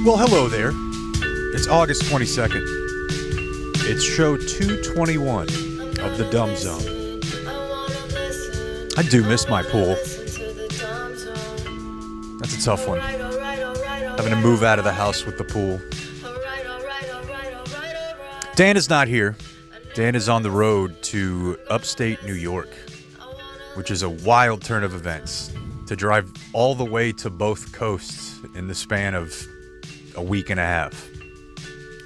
Well, hello there. It's August 22nd. It's show 221 of the Dumb Zone. I do miss my pool. That's a tough one. Having to move out of the house with the pool. Dan is not here. Dan is on the road to upstate New York, which is a wild turn of events. To drive all the way to both coasts in the span of a week and a half.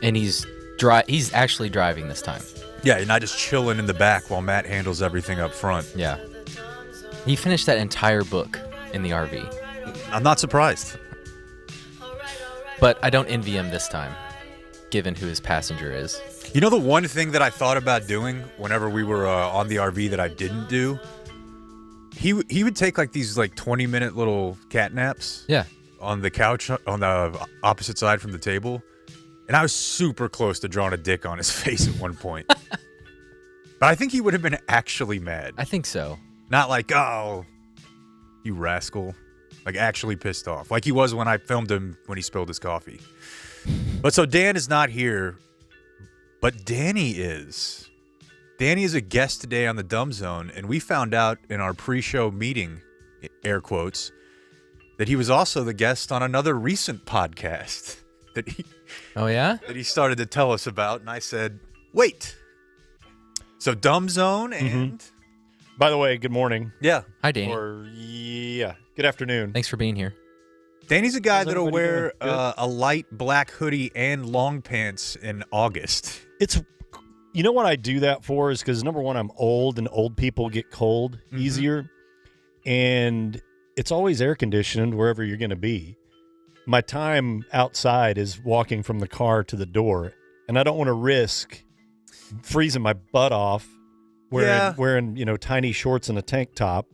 And he's actually driving this time. Yeah, you're not just chilling in the back while Matt handles everything up front. Yeah. He finished that entire book in the RV. I'm not surprised. But I don't envy him this time, given who his passenger is. You know the one thing that I thought about doing whenever we were on the RV that I didn't do? He would take like these 20-minute little cat naps. Yeah. On the couch on the opposite side from the table. And I was super close to drawing a dick on his face at one point. But I think he would have been actually mad. I think so. Not like, oh, you rascal. Like actually pissed off. Like he was when I filmed him when he spilled his coffee. But so Dan is not here, but Danny is. Danny is a guest today on the Dumb Zone, and we found out in our pre-show meeting, air quotes, that he was also the guest on another recent podcast that he started to tell us about, and I said, wait. So Dumb Zone and By the way, good morning. Yeah. Hi, Danny. Good afternoon. Thanks for being here. Danny's a guy How's that'll everybody wear doing? a light black hoodie and long pants in August. You know what I do that for is because, number one, I'm old, and old people get cold easier, and it's always air conditioned wherever you're going to be. My time outside is walking from the car to the door, and I don't want to risk freezing my butt off wearing tiny shorts and a tank top.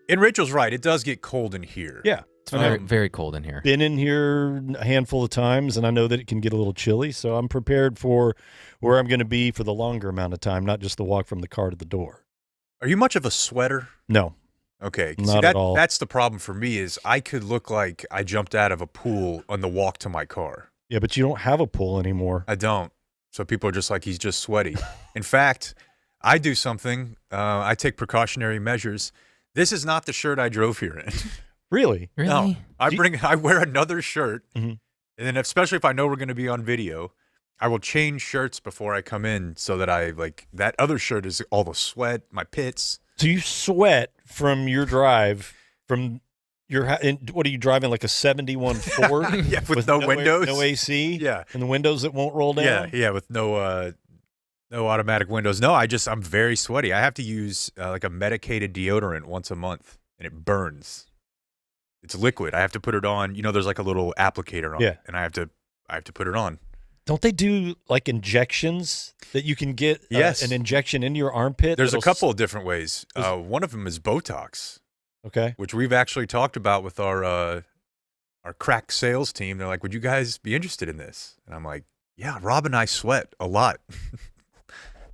And Rachel's right. It does get cold in here. Yeah. It's very, very cold in here. Been in here a handful of times, and I know that it can get a little chilly, so I'm prepared for where I'm going to be for the longer amount of time, not just the walk from the car to the door. Are you much of a sweater? No. Okay. Not at all. That's the problem for me is I could look like I jumped out of a pool on the walk to my car. Yeah, but you don't have a pool anymore. I don't. So people are just like, he's just sweaty. In fact, I do something. I take precautionary measures. This is not the shirt I drove here in. Really? No. I wear another shirt, and then especially if I know we're going to be on video, I will change shirts before I come in so that that other shirt is all the sweat, my pits. So you sweat from your drive from your what are you driving, like a 71 Ford? Yeah, with no windows, no AC. Yeah, and the windows that won't roll down. Yeah, with no automatic windows. No, I'm very sweaty. I have to use like a medicated deodorant once a month, and it burns. It's liquid. I have to put it on. There's like a little applicator on it, and I have to put it on. Don't they do like injections that you can get an injection into your armpit? There's a couple of different ways. One of them is Botox. Okay. Which we've actually talked about with our crack sales team. They're like, would you guys be interested in this? And I'm like, yeah, Rob and I sweat a lot.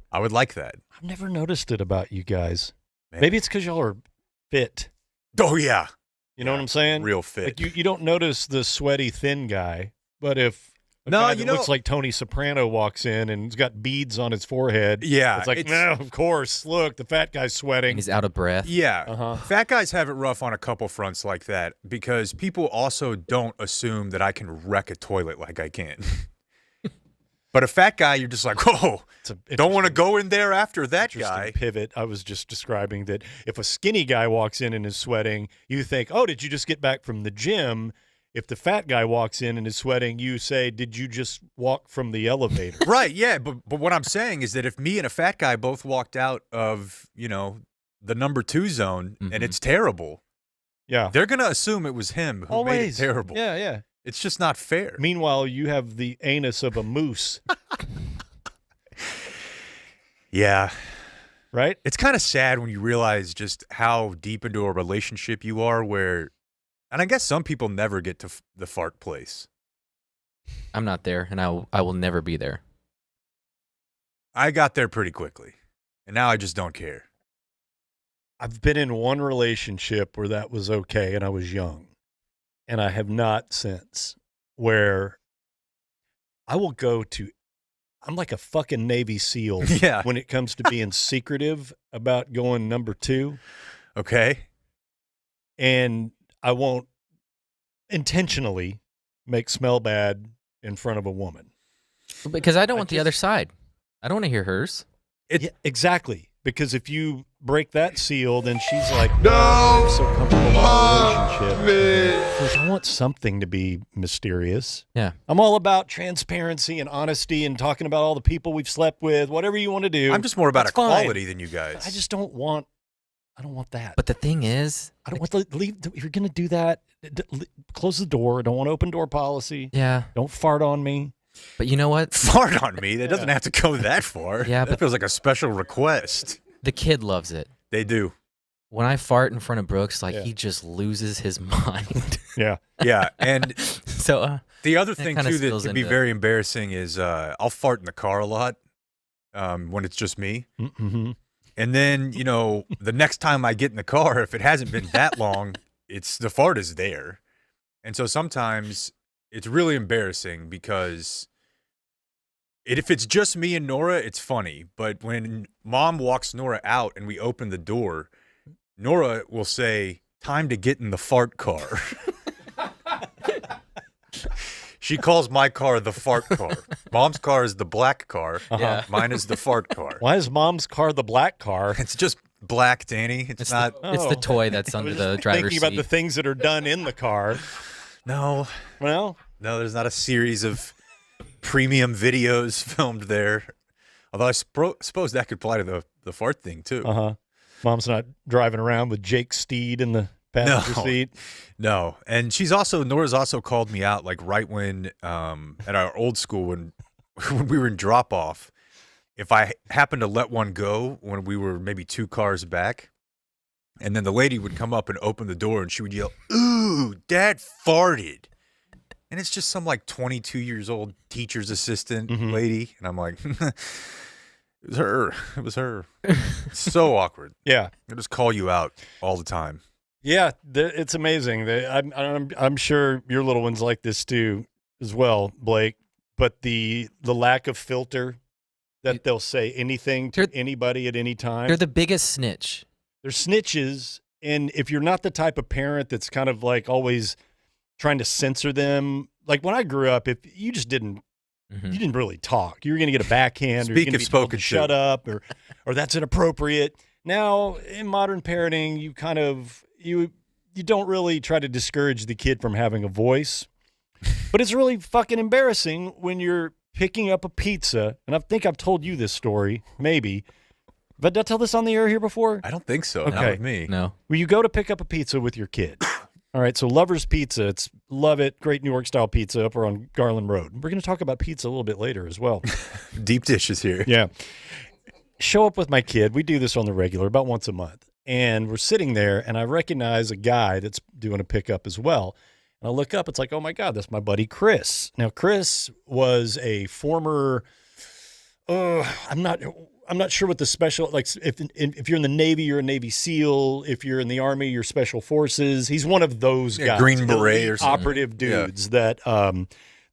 I would like that. I've never noticed it about you guys. Man. Maybe it's because y'all are fit. Oh, yeah. You know what I'm saying? Real fit. Like you don't notice the sweaty, thin guy, but if a guy that looks like Tony Soprano walks in and he's got beads on his forehead, it's like, no, of course. Look, the fat guy's sweating. And he's out of breath. Yeah. Fat guys have it rough on a couple fronts like that because people also don't assume that I can wreck a toilet like I can. But a fat guy, you're just like, whoa, don't want to go in there after that guy. Pivot. I was just describing that if a skinny guy walks in and is sweating, you think, oh, did you just get back from the gym? If the fat guy walks in and is sweating, you say, did you just walk from the elevator? Right, yeah. But what I'm saying is that if me and a fat guy both walked out of, the number 2 zone and it's terrible, they're going to assume it was him who made it terrible. Yeah, yeah. It's just not fair. Meanwhile, you have the anus of a moose. Yeah. Right? It's kind of sad when you realize just how deep into a relationship you are and I guess some people never get to the fart place. I'm not there, and I will never be there. I got there pretty quickly, and now I just don't care. I've been in one relationship where that was okay, and I was young. And I have not since, where I will go to. I'm like a fucking Navy SEAL Yeah. when it comes to being secretive about going number 2. Okay. And I won't intentionally make smell bad in front of a woman. Because I don't want the other side. I don't want to hear hers. Yeah, exactly. Because if you break that seal, then she's like, no, I'm so comfortable in our relationship. Because I want something to be mysterious. Yeah. I'm all about transparency and honesty and talking about all the people we've slept with, whatever you want to do. I'm just more about That's equality fine. than you guys. I just don't want that. But the thing is, I don't want to leave. If you're going to do that, close the door. I don't want open door policy. yeah. Don't fart on me. But you know what? Fart on me. That doesn't have to go that far. Yeah, that but- feels like a special request. The kid loves it. They do. When I fart in front of Brooks, like Yeah. he just loses his mind. Yeah. Yeah, and So the other That thing kinda too that spills can be into- very embarrassing is I'll fart in the car a lot when it's just me. Mm-hmm. And then, the next time I get in the car, if it hasn't been that long, the fart is there. And so sometimes it's really embarrassing because if it's just me and Nora, it's funny. But when Mom walks Nora out and we open the door, Nora will say, "Time to get in the fart car." She calls my car the fart car. Mom's car is the black car. Yeah. Mine is the fart car. Why is Mom's car the black car? It's just black, Danny. It's not. it's the toy that's I under was the just driver's thinking about seat. the things that are done in the car. No, Well, there's not a series of premium videos filmed there. Although I suppose that could apply to the fart thing too. Mom's not driving around with Jake Steed in the passenger No. seat. No, and Nora's also called me out like right when at our old school when we were in drop off. If I happened to let one go when we were maybe 2 cars back, and then the lady would come up and open the door and she would yell, "Ooh, Dad farted." And it's just some like 22 years old teacher's assistant lady. And I'm like, it was her. It was her. It's so awkward. Yeah. I just call you out all the time. Yeah, it's amazing. I'm sure your little one's like this too, as well, Blake. But the lack of filter that they'll say anything to anybody at any time. They're the biggest snitch. They're snitches, and if you're not the type of parent that's kind of like always trying to censor them, like when I grew up, if you just didn't. You didn't really talk. You were going to get a backhand, or you're Speak going if to be told spoken to to. shut up, or that's inappropriate. Now, in modern parenting, you kind of you don't really try to discourage the kid from having a voice, but it's really fucking embarrassing when you're picking up a pizza. And I think I've told you this story, maybe, but did I tell this on the air here before? I don't think so. Not Okay. with me. No. Where you go to pick up a pizza with your kid. All right, so Lover's Pizza, love it, great New York style pizza up on Garland Road. We're going to talk about pizza a little bit later as well. Deep dishes here. Yeah. Show up with my kid. We do this on the regular, about once a month. And we're sitting there, and I recognize a guy that's doing a pickup as well. And I look up, it's like, oh my God, that's my buddy Chris. Now, Chris was a former, I'm not sure what the special, like if you're in the Navy, you're a Navy SEAL. If you're in the Army, you're Special Forces. He's one of those guys. Green Beret elite or something. operative dudes that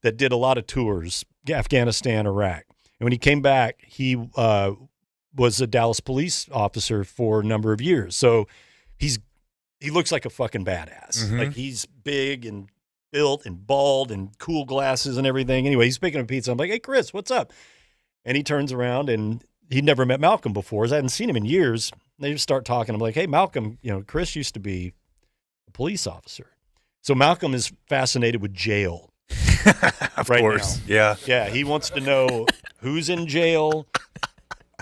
did a lot of tours, Afghanistan, Iraq. And when he came back, he was a Dallas police officer for a number of years. So he looks like a fucking badass. Like he's big and built and bald and cool glasses and everything. Anyway, he's picking up pizza. I'm like, hey, Chris, what's up? And he turns around and he'd never met Malcolm before. I hadn't seen him in years. They just start talking. I'm like, hey, Malcolm, Chris used to be a police officer. So Malcolm is fascinated with jail. Of right course. now. Yeah. Yeah, he wants to know who's in jail.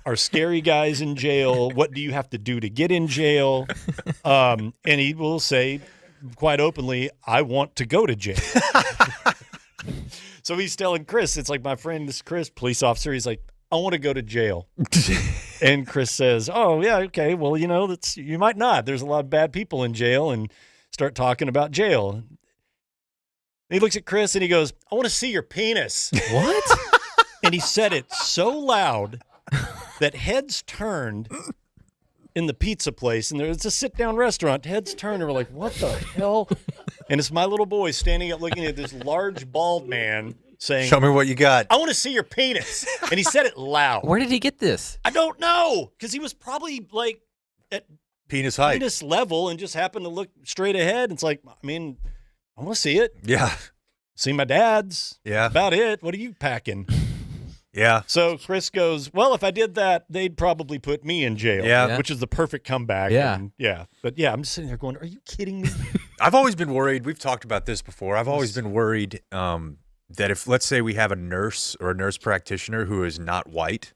Are scary guys in jail? What do you have to do to get in jail? And he will say quite openly, I want to go to jail. So he's telling Chris, it's like my friend, this Chris, police officer, he's like, I want to go to jail. And Chris says, oh, yeah, okay. Well, you might not. There's a lot of bad people in jail, and start talking about jail. And he looks at Chris and he goes, I want to see your penis. What? And he said it so loud that heads turned in the pizza place, and it's a sit-down restaurant. Heads turned and we're like, what the hell? And it's my little boy standing up looking at this large bald man saying, Show me what you got. I want to see your penis. And he said it loud. Where did he get this? I don't know, because he was probably like at Penis height. penis level and just happened to look straight ahead. It's like, I mean, I want to see it. Yeah. See my dad's. Yeah. About it. What are you packing? Yeah. So Chris goes, well, if I did that, they'd probably put me in jail. Yeah. Which is the perfect comeback. Yeah. And yeah. But yeah, I'm just sitting there going, are you kidding me? I've always been worried. We've talked about this before. I've always been worried that if, let's say, we have a nurse or a nurse practitioner who is not white,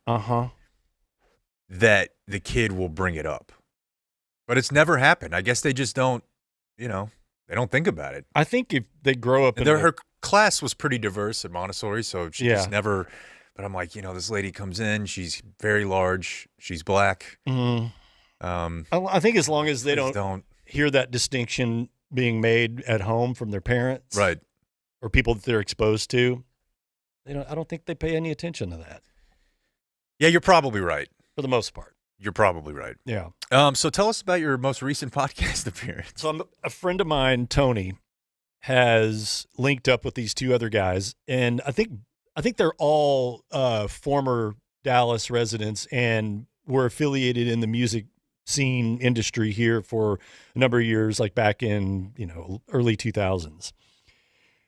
that the kid will bring it up. But it's never happened. I guess they just don't, they don't think about it. I think if they grow up in Her class was pretty diverse at Montessori, so she just never. But I'm like, this lady comes in. She's very large. She's black. I think as long as they don't hear that distinction being made at home from their parents, right, or people that they're exposed to, I don't think they pay any attention to that. Yeah, you're probably right. For the most part. You're probably right. Yeah. So tell us about your most recent podcast appearance. So a friend of mine, Tony, has linked up with these two other guys, and I think they're all former Dallas residents and were affiliated in the music scene industry here for a number of years, like back in early 2000s.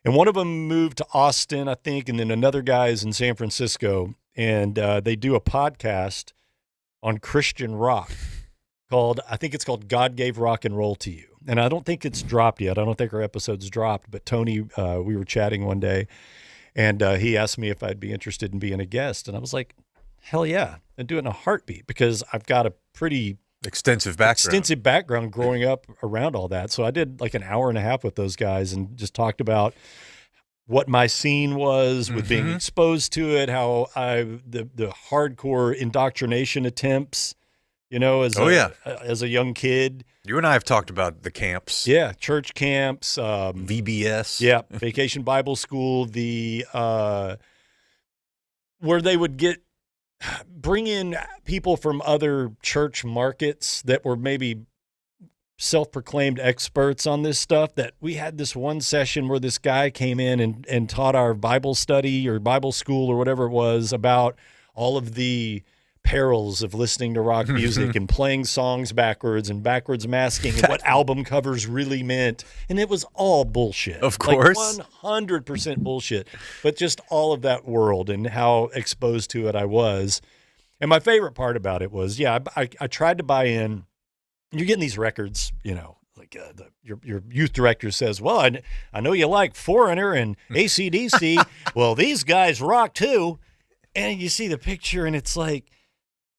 And one of them moved to Austin, I think, and then another guy is in San Francisco, and they do a podcast on Christian rock I think it's called God Gave Rock and Roll to You. And I don't think it's dropped yet. I don't think our episode's dropped, but Tony, we were chatting one day, and he asked me if I'd be interested in being a guest. And I was like, hell yeah. I'd do it in a heartbeat, because I've got a pretty extensive background growing up around all that. So I did like an hour and a half with those guys and just talked about what my scene was with being exposed to it, how the hardcore indoctrination attempts, as a young kid. You and I have talked about the camps. Yeah, church camps, VBS. Yeah, Vacation Bible School, where they would bring in people from other church markets that were maybe self-proclaimed experts on this stuff. That we had this one session where this guy came in and taught our Bible study or Bible school or whatever it was about all of the perils of listening to rock music and playing songs backwards and backwards masking and what album covers really meant. And it was all bullshit. Of course. Like 100% bullshit. But just all of that world and how exposed to it I was. And my favorite part about it was, I tried to buy in. You're getting these records, your youth director says, well, I know you like Foreigner and AC/DC. Well, these guys rock too. And you see the picture and it's like,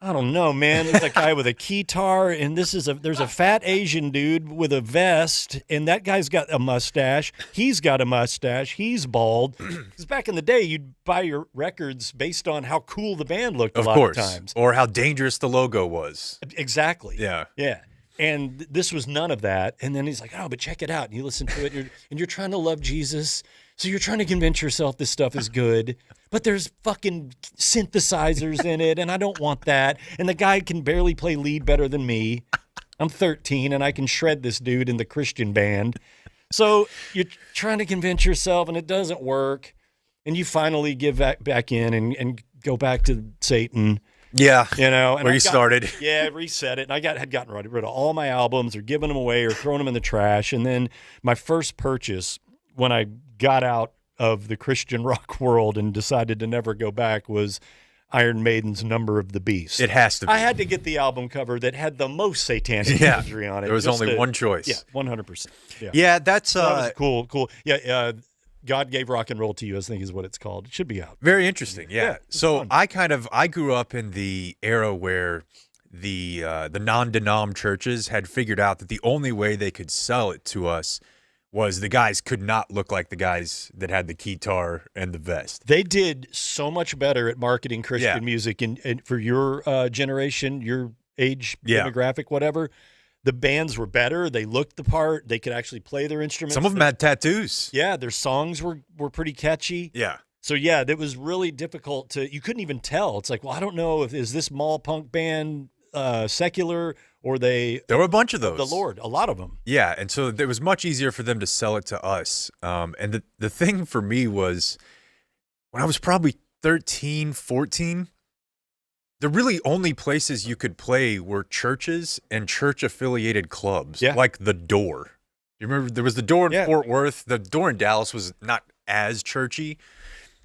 I don't know, man. There's a guy with a keytar, and there's a fat Asian dude with a vest, and that guy's got a mustache. He's got a mustache. He's bald. Because back in the day, you'd buy your records based on how cool the band looked a lot of times. Or how dangerous the logo was. Exactly. Yeah. Yeah. And this was none of that. And then he's like, oh, but check it out. And you listen to it, and you're trying to love Jesus. So you're trying to convince yourself this stuff is good. But there's fucking synthesizers in it, and I don't want that. And the guy can barely play lead better than me. I'm 13, and I can shred this dude in the Christian band. So you're trying to convince yourself, and it doesn't work. And you finally give back in and go back to Satan. Yeah, and where you started. Yeah, reset it. And I had gotten rid of all my albums or given them away or thrown them in the trash. And then my first purchase, when I got out of the Christian rock world and decided to never go back, was Iron Maiden's Number of the Beast. It has to be. I had to get the album cover that had the most satanic imagery on it. There was only one choice. Yeah, 100%. Yeah, that's that was cool. Yeah, God Gave Rock and Roll to You, I think is what it's called. It should be out. Very interesting. Yeah. So fun. I grew up in the era where the non-denom churches had figured out that the only way they could sell it to us was the guys could not look like the guys that had the keytar and the vest. They did so much better at marketing Christian music, and for your generation, your age demographic, whatever. The bands were better. They looked the part. They could actually play their instruments. Some of them had tattoos. Yeah, their songs were pretty catchy. Yeah. So yeah, it was really difficult you couldn't even tell. It's like, well, I don't know is this mall punk band secular or there were a bunch of those. The Lord, a lot of them. Yeah, and so it was much easier for them to sell it to us. And the thing for me was when I was probably 13, 14, the really only places you could play were churches and church-affiliated clubs, like The Door. You remember there was The Door in Fort Worth. The Door in Dallas was not as churchy,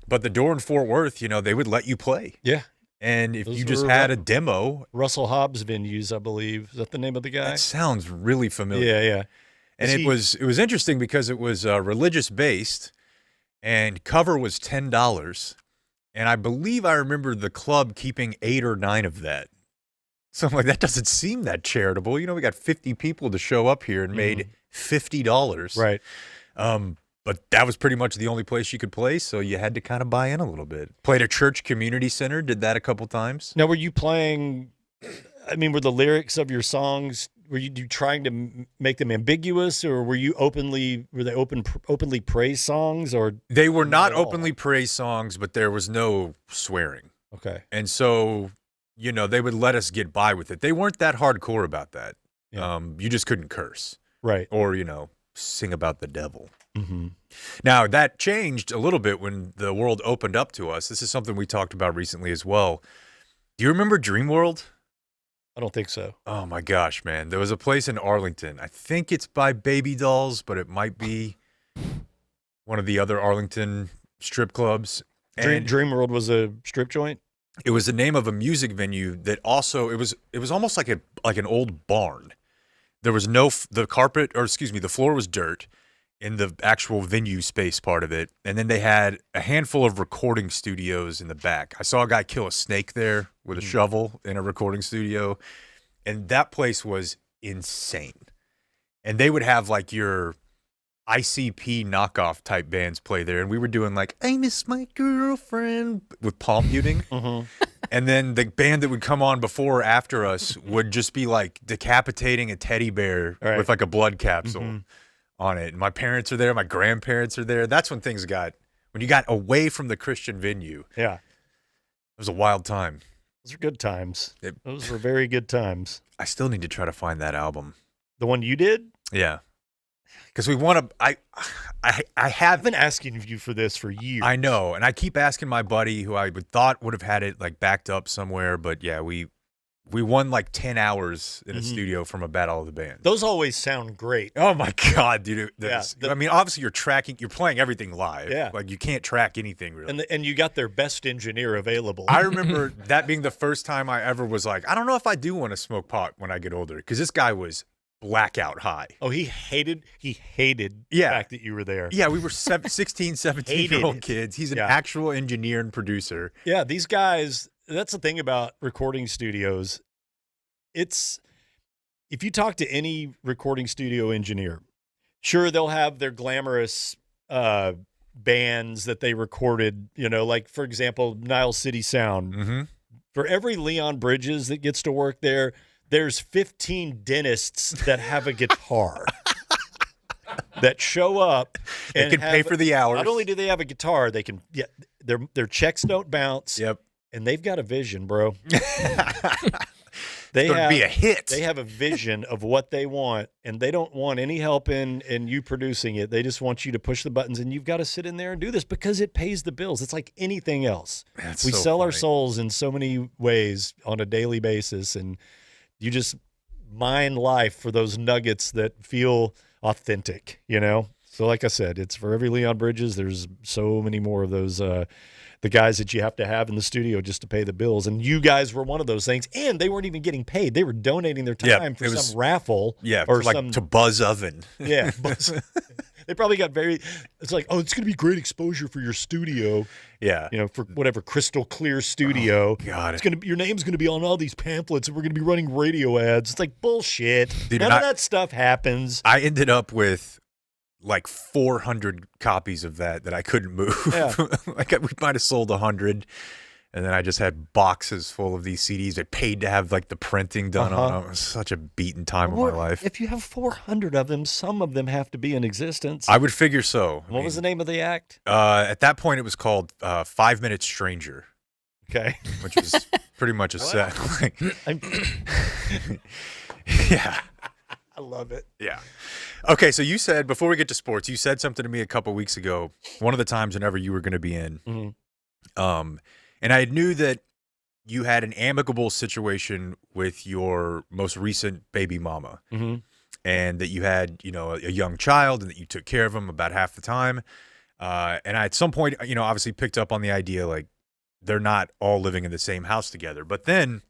but The Door in Fort Worth, you know, they would let you play. Yeah. And if you just had a demo. Russell Hobbs venues, I believe. Is that the name of the guy? That sounds really familiar. Yeah, yeah. And it was interesting because it was religious-based, and cover was $10. And I believe I remember the club keeping 8 or 9 of that. So I'm like, that doesn't seem that charitable. You know, we got 50 people to show up here and made $50. Right. But that was pretty much the only place you could play, so you had to kind of buy in a little bit. Played a church community center, did that a couple times. Now, were you playing, I mean, were the lyrics of your songs, were you trying to make them ambiguous, or were they openly praise songs? Or they were not openly praise songs, but there was no swearing. Okay. And so, you know, they would let us get by with it. They weren't that hardcore about that. Yeah. You just couldn't curse. Right. Or, you know, sing about the devil. Mm-hmm. Now, that changed a little bit when the world opened up to us. This is something we talked about recently as well. Do you remember Dream World? I don't think so. Oh, my gosh, man. There was a place in Arlington. I think it's by Baby Dolls, but it might be one of the other Arlington strip clubs. Dream World was a strip joint? It was the name of a music venue that also, it was almost like an old barn. There was the floor was dirt in the actual venue space part of it. And then they had a handful of recording studios in the back. I saw a guy kill a snake there with a shovel in a recording studio. And that place was insane. And they would have like your ICP knockoff type bands play there. And we were doing like, I miss my girlfriend with palm muting. Mm-hmm. And then the band that would come on before or after us would just be like decapitating a teddy bear with like a blood capsule on it. And my parents are there. My grandparents are there. That's when when you got away from the Christian venue. Yeah. It was a wild time. Those are good times. Those were very good times. I still need to try to find that album. The one you did? Yeah. Because we want to, I've been asking you for this for years. I know. And I keep asking my buddy who I thought would have had it like backed up somewhere. But yeah, we won like 10 hours in a studio from a battle of the band. Those always sound great. Oh my God, dude. I mean, obviously you're playing everything live. Yeah. Like you can't track anything really. And you got their best engineer available. I remember that being the first time I ever was like, I don't know if I do want to smoke pot when I get older. Because this guy was blackout high. Oh, he hated the fact that you were there. Yeah, we were 16, 17-year-old kids. He's an actual engineer and producer. Yeah, these guys, that's the thing about recording studios. If you talk to any recording studio engineer, sure, they'll have their glamorous bands that they recorded, you know, like, for example, Nile City Sound. Mm-hmm. For every Leon Bridges that gets to work there, there's 15 dentists that have a guitar that show up. They can pay for the hours. Not only do they have a guitar, they can, their checks don't bounce. Yep. And they've got a vision, bro. It's going to be a hit. They have a vision of what they want, and they don't want any help in you producing it. They just want you to push the buttons, and you've got to sit in there and do this because it pays the bills. It's like anything else. We sell our souls in so many ways on a daily basis, and you just mine life for those nuggets that feel authentic, you know? So like I said, it's for every Leon Bridges. There's so many more of those, the guys that you have to have in the studio just to pay the bills. And you guys were one of those things. And they weren't even getting paid. They were donating their time for some raffle. Yeah, or like to Buzz Oven. Yeah. They probably got it's like, oh, it's going to be great exposure for your studio. Yeah. You know, for whatever crystal clear studio. Oh, God. Your name's going to be on all these pamphlets and we're going to be running radio ads. It's like bullshit. Dude, None of that stuff happens. I ended up with like 400 copies of that I couldn't move. Yeah. Like we might have sold 100. And then I just had boxes full of these CDs that paid to have like the printing done on them. It was such a beaten time of my life. If you have 400 of them, some of them have to be in existence. I would figure so. What was the name of the act? At that point, it was called 5 Minute Stranger. Okay. Which was pretty much a set. Yeah. I love it. Yeah. Okay, so you said, before we get to sports, you said something to me a couple weeks ago, one of the times whenever you were going to be in. Mm-hmm. And I knew that you had an amicable situation with your most recent baby mama, and that you had, a young child, and that you took care of him about half the time. And I, at some point, obviously picked up on the idea, like, they're not all living in the same house together. But then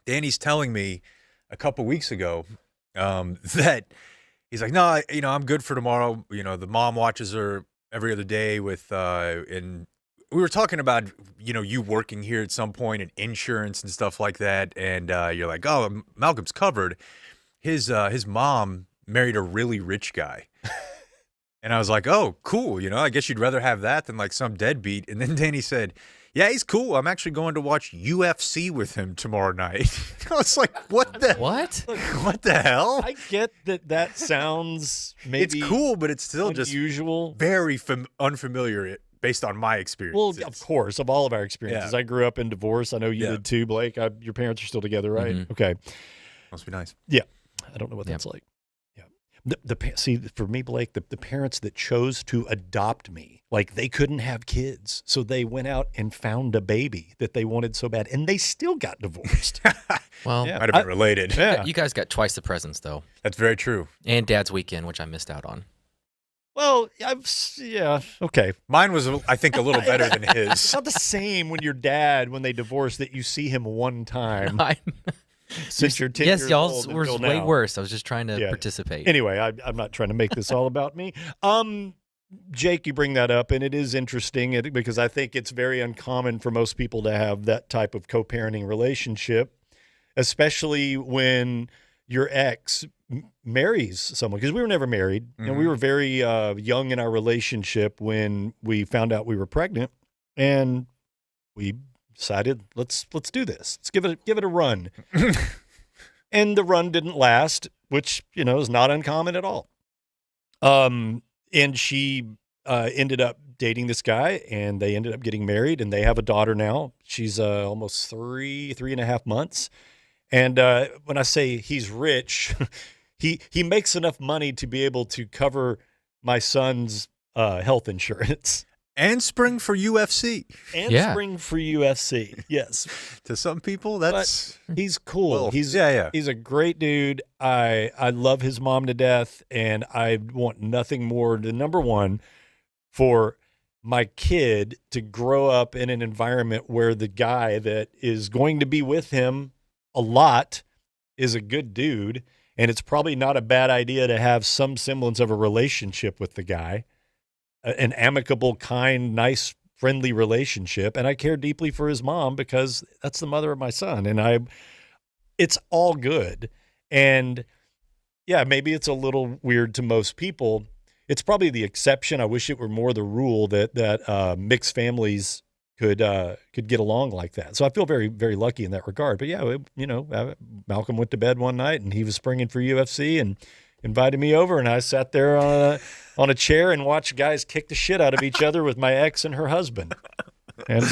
Danny's telling me a couple weeks ago that he's like, no, I'm good for tomorrow. The mom watches her every other day and we were talking about, you working here at some point and insurance and stuff like that. And you're like, oh, Malcolm's covered. His mom married a really rich guy. And I was like, oh, cool. I guess you'd rather have that than like some deadbeat. And then Danny said, yeah, he's cool. I'm actually going to watch UFC with him tomorrow night. I was like, what the hell? I get that sounds maybe it's cool, but it's still unusual. Just very unfamiliar based on my experience. Well, of course, of all of our experiences. Yeah. I grew up in divorce. I know you did too, Blake. Your parents are still together, right? Mm-hmm. Okay. Must be nice. Yeah. I don't know what that's like. See, for me, Blake, the parents that chose to adopt me, like they couldn't have kids. So they went out and found a baby that they wanted so bad, and they still got divorced. Well, might have been related. Yeah. You guys got twice the presents, though. That's very true. And Dad's weekend, which I missed out on. Well, okay. Mine was, I think, a little better than his. It's not the same when your dad, when they divorce, that you see him one time. Since you're 10 yes, years y'all's old were until way now. worse. I was just trying to participate. Anyway, I'm not trying to make this all about me. Jake, you bring that up, and it is interesting because I think it's very uncommon for most people to have that type of co-parenting relationship, especially when your ex marries someone. Because we were never married, and we were very young in our relationship when we found out we were pregnant, and we decided let's do this. Let's give it a run. And the run didn't last, which is not uncommon at all. And she ended up dating this guy, and they ended up getting married, and they have a daughter now. She's almost 3.5 months. And when I say he's rich, he makes enough money to be able to cover my son's health insurance. And spring for UFC. Spring for UFC. Yes. To some people, he's cool. Well, he's a great dude. I love his mom to death, and I want nothing more than, number one, for my kid to grow up in an environment where the guy that is going to be with him a lot is a good dude, and it's probably not a bad idea to have some semblance of a relationship with the guy. An amicable, kind, nice, friendly relationship. And I care deeply for his mom because that's the mother of my son. And it's all good. And yeah, maybe it's a little weird to most people. It's probably the exception. I wish it were more the rule that mixed families could get along like that. So I feel very, very lucky in that regard. But yeah, Malcolm went to bed one night and he was springing for UFC and invited me over, and I sat there on a chair and watched guys kick the shit out of each other with my ex and her husband. And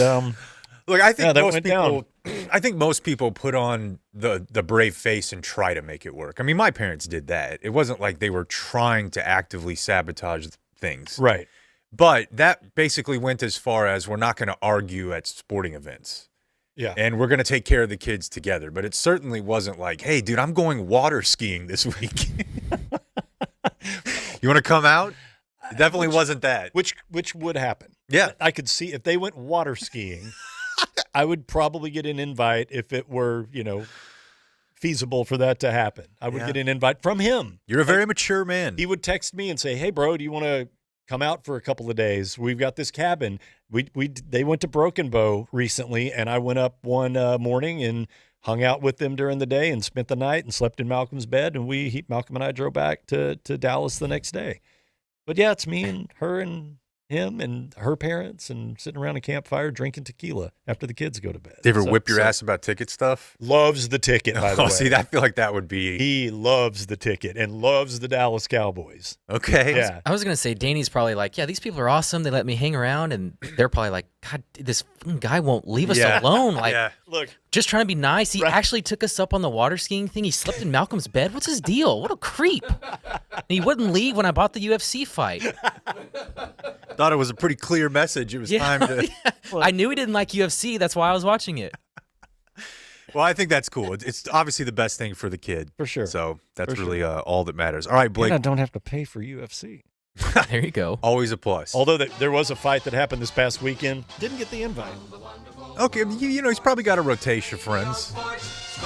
look, I think most people put on the brave face and try to make it work. I mean, my parents did that. It wasn't like they were trying to actively sabotage things. Right. But that basically went as far as we're not going to argue at sporting events. Yeah. And we're going to take care of the kids together. But it certainly wasn't like, hey, dude, I'm going water skiing this week. You want to come out? It definitely wasn't that. Which would happen. Yeah. I could see if they went water skiing, I would probably get an invite if it were, feasible for that to happen. I would get an invite from him. You're a very mature man. He would text me and say, hey, bro, do you want to come out for a couple of days? We've got this cabin. They went to Broken Bow recently, and I went up one morning and hung out with them during the day and spent the night and slept in Malcolm's bed, and Malcolm and I drove back to Dallas the next day. But yeah, it's me and her and him and her parents and sitting around a campfire drinking tequila after the kids go to bed. Did you ever whip your ass about ticket stuff? Loves the ticket, by the way. See, I feel like that would be... He loves the ticket and loves the Dallas Cowboys. Okay. Yeah. I was going to say, Danny's probably like, yeah, these people are awesome. They let me hang around, and they're probably like, God, this fucking guy won't leave us Yeah. alone. Like, Yeah. Look, just trying to be nice. He actually took us up on the water skiing thing. He slept in Malcolm's bed. What's his deal? What a creep. And he wouldn't leave when I bought the UFC fight. Thought it was a pretty clear message. It was time to. I knew he didn't like UFC. That's why I was watching it. Well, I think that's cool. It's obviously the best thing for the kid. For sure. So that's For really all that matters. All right, Blake. and I don't have to pay for UFC. There you go. Always a plus. Although there was a fight that happened this past weekend. Didn't get the invite. Okay, you know, he's probably got a rotation of friends.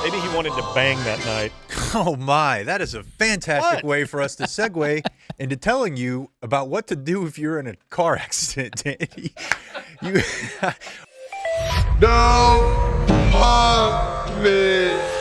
Maybe he wanted to bang that night. Oh, my. That is a fantastic What? way for us to segue into telling you about what to do if you're in a car accident, Danny. You. Don't pump me.